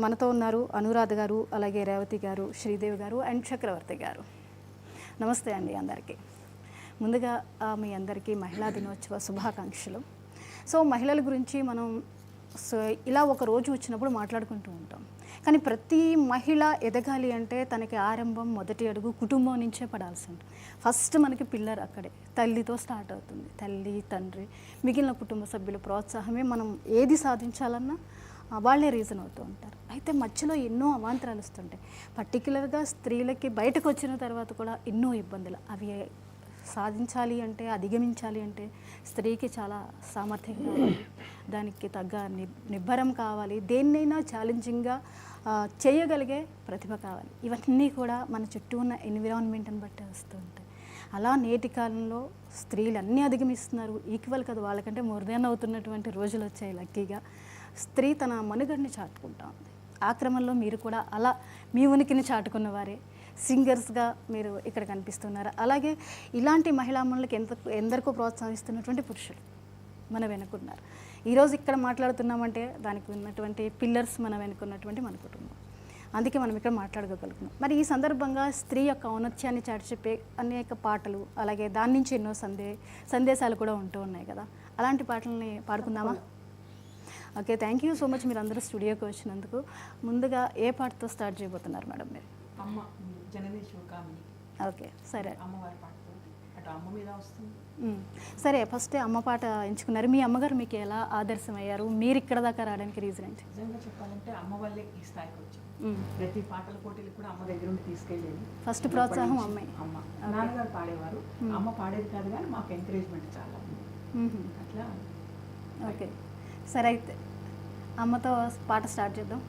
మనతో ఉన్నారు అనురాధ గారు, అలాగే రేవతి గారు, శ్రీదేవి గారు అండ్ చక్రవర్తి గారు. నమస్తే అండి అందరికీ. ముందుగా మీ అందరికీ మహిళా దినోత్సవ శుభాకాంక్షలు. సో మహిళల గురించి మనం ఇలా ఒక రోజు వచ్చినప్పుడు మాట్లాడుకుంటూ ఉంటాం. కానీ ప్రతి మహిళ ఎదగాలి అంటే తనకి ఆరంభం మొదటి అడుగు కుటుంబం నుంచే పడాల్సి ఉంటుంది. ఫస్ట్ మనకి పిల్లర్ అక్కడే తల్లితో స్టార్ట్ అవుతుంది. తల్లి, తండ్రి, మిగిలిన కుటుంబ సభ్యుల ప్రోత్సాహమే మనం ఏది సాధించాలన్నా వాళ్ళే రీజన్ అవుతూ ఉంటారు. అయితే మధ్యలో ఎన్నో అవాంతరాలు వస్తుంటాయి. పర్టికులర్గా స్త్రీలకి బయటకు వచ్చిన తర్వాత కూడా ఎన్నో ఇబ్బందులు. అవి సాధించాలి అంటే, అధిగమించాలి అంటే స్త్రీకి చాలా సామర్థ్యం కావాలి, దానికి తగ్గ నిబ్బరం కావాలి, దేన్నైనా ఛాలెంజింగ్గా చేయగలిగే ప్రతిభ కావాలి. ఇవన్నీ కూడా మన చుట్టూ ఉన్న ఎన్విరాన్మెంట్ని బట్టి వస్తూ ఉంటాయి. అలా నేటి కాలంలో స్త్రీలు అన్నీ అధిగమిస్తున్నారు. ఈక్వల్ కదా, వాళ్ళకంటే మోర్ దెన్ అవుతున్నటువంటి రోజులు వచ్చాయి. లక్కీగా స్త్రీ తన మనుగడని చాటుకుంటా ఉంది. ఆ క్రమంలో మీరు కూడా అలా మీ ఉనికిని చాటుకున్న వారే సింగర్స్గా మీరు ఇక్కడ కనిపిస్తున్నారు. అలాగే ఇలాంటి మహిళామణులకి ఎందరికో ప్రోత్సహిస్తున్నటువంటి పురుషులు మన వెనుకున్నారు. ఈరోజు ఇక్కడ మాట్లాడుతున్నామంటే దానికి ఉన్నటువంటి పిల్లర్స్ మన వెనుకున్నటువంటి మన కుటుంబం. అందుకే మనం ఇక్కడ మాట్లాడుకోగలుగుతున్నాం. మరి ఈ సందర్భంగా స్త్రీ యొక్క ఔన్నత్యాన్ని చాటి చెప్పే అనేక పాటలు, అలాగే దాని నుంచి ఎన్నో సందేశాలు కూడా ఉంటూ ఉన్నాయి కదా. అలాంటి పాటలని పాడుకుందామా? Okay, thank you so much మీరు అందరూ స్టూడియోకి వచ్చినందుకు. ముందుగా ఏ పాటతో స్టార్ట్ చేయబోతున్నారు మేడం మీరు? అమ్మ జననీ శివకామిని. ఓకే, సరే. అమ్మవారి పాటతో అటు అమ్మ మీద వస్తుంది. సరే, ఫస్ట్ అమ్మ పాట ఎంచుకున్నారు. మీ అమ్మగారు మీకు ఎలా ఆదర్శమయ్యారు? మీరు ఇక్కడ దాకా రావడానికి రీజన్ ఏంటి? నిజంగా చెప్పాలంటే అమ్మ వల్లే ఈ స్థాయికి వచ్చాం. ప్రతి పాటల పోటీలు కూడా అమ్మ దగ్గర ఉండి తీసుకెళ్ళేది. ఫస్ట్ ప్రోత్సాహం అమ్మాయి. అమ్మ నాన్నగారు పాడేవారు, అమ్మ పాడేది కాదు, కానీ మాకు ఎంకరేజ్మెంట్ చాలా అట్లా. ఓకే, సరే, అయితే అమ్మతో పాట స్టార్ట్ చేద్దాం.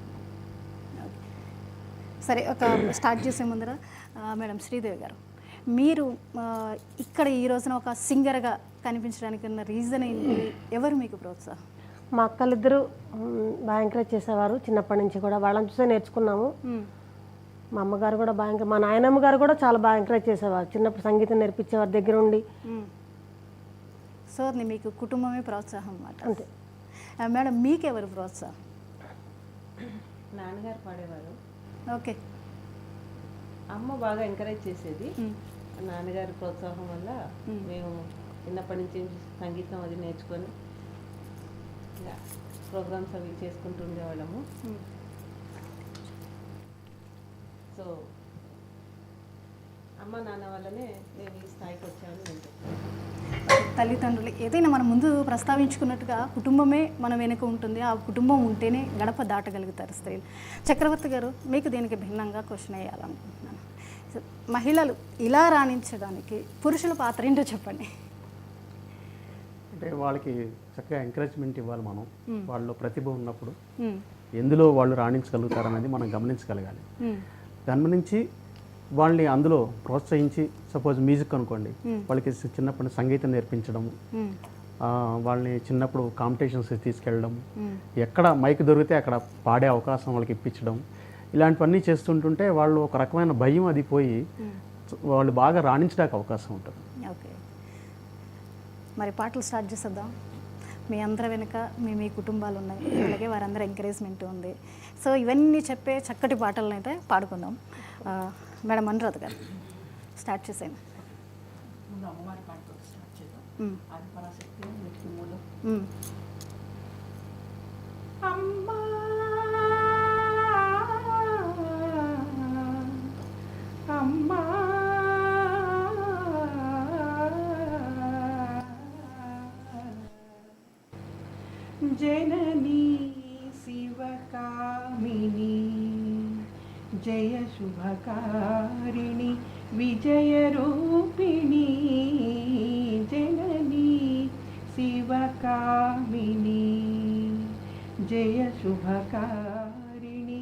సరే, ఒక స్టార్ట్ చేసే ముందర మేడం శ్రీదేవి గారు, మీరు ఇక్కడ ఈ రోజున ఒక సింగర్గా కనిపించడానికి ఉన్న రీజన్ ఏంటి? ఎవరు మీకు ప్రోత్సాహం? మా అక్కలిద్దరూ బాగా ఎంకరేజ్ చేసేవారు. చిన్నప్పటి నుంచి కూడా వాళ్ళని చూసే నేర్చుకున్నాము. మా అమ్మగారు కూడా బాగా, మా నాయనమ్మ గారు కూడా చాలా బాగా ఎంకరేజ్ చేసేవారు. చిన్నప్పుడు సంగీతం నేర్పించేవారు దగ్గర ఉండి. సో మీకు కుటుంబమే ప్రోత్సాహం అన్నమాట. అంతే మేడం, మీకెవరు ప్రోత్సాహం? నాన్నగారు పాడేవారు. ఓకే. అమ్మ బాగా ఎంకరేజ్ చేసేది. నాన్నగారి ప్రోత్సాహం వల్ల మేము చిన్నప్పటి నుంచి సంగీతం అది నేర్చుకొని ఇలా ప్రోగ్రామ్స్ అవి చేసుకుంటూ ఉండేవాళ్ళము. సో అమ్మ నాన్న వల్లనే మేము ఈ స్థాయికి వచ్చామని వింటాం. తల్లిదండ్రులు ఏదైనా మనం ముందు ప్రస్తావించుకున్నట్టుగా కుటుంబమే మన వెనుక ఉంటుంది. ఆ కుటుంబం ఉంటేనే గడప దాటగలుగుతారు స్త్రీలు. చక్రవర్తి గారు, మీకు దీనికి భిన్నంగా క్వశ్చన్ వేయాలనుకుంటున్నాను. మహిళలు ఇలా రాణించడానికి పురుషుల పాత్ర ఏంటో చెప్పండి. అంటే వాళ్ళకి చక్కగా ఎంకరేజ్మెంట్ ఇవ్వాలి. మనం వాళ్ళలో ప్రతిభ ఉన్నప్పుడు ఎందులో వాళ్ళు రాణించగలుగుతారనేది మనం గమనించగలగాలి. గమనించి వాళ్ళని అందులో ప్రోత్సహించి, సపోజ్ మ్యూజిక్ అనుకోండి, వాళ్ళకి చిన్నప్పటి సంగీతం నేర్పించడం, వాళ్ళని చిన్నప్పుడు కాంపిటీషన్స్ తీసుకెళ్ళడం, ఎక్కడ మైక్ దొరికితే అక్కడ పాడే అవకాశం వాళ్ళకి ఇప్పించడం, ఇలాంటివన్నీ చేస్తుంటుంటే వాళ్ళు ఒక రకమైన భయం అది పోయి వాళ్ళు బాగా రాణించడానికి అవకాశం ఉంటుంది. ఓకే, మరి పాటలు స్టార్ట్ చేసేద్దాం. మీ అందరి వెనుక మీ కుటుంబాలు ఉన్నాయి, అలాగే వారందరూ ఎంకరేజ్మెంట్ ఉంది. సో ఇవన్నీ చెప్పే చక్కటి పాటలను అయితే పాడుకుందాం. మేడం అనురాధ గారు, స్టార్ట్ చేసాను. ముందు అమ్మవారి పాటతో స్టార్ట్ చేద్దాం. అది పరాశక్తి మృత్యుమూలం. అమ్మా అమ్మా జననీ శివకామిని జయ శుభకారిణి విజయరూపిణి జననీ శివకామిని జయ శుభకారిణి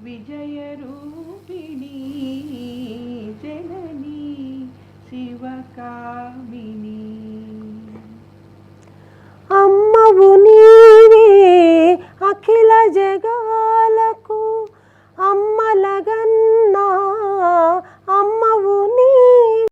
విజయరూపిణి జననీ శివకామిని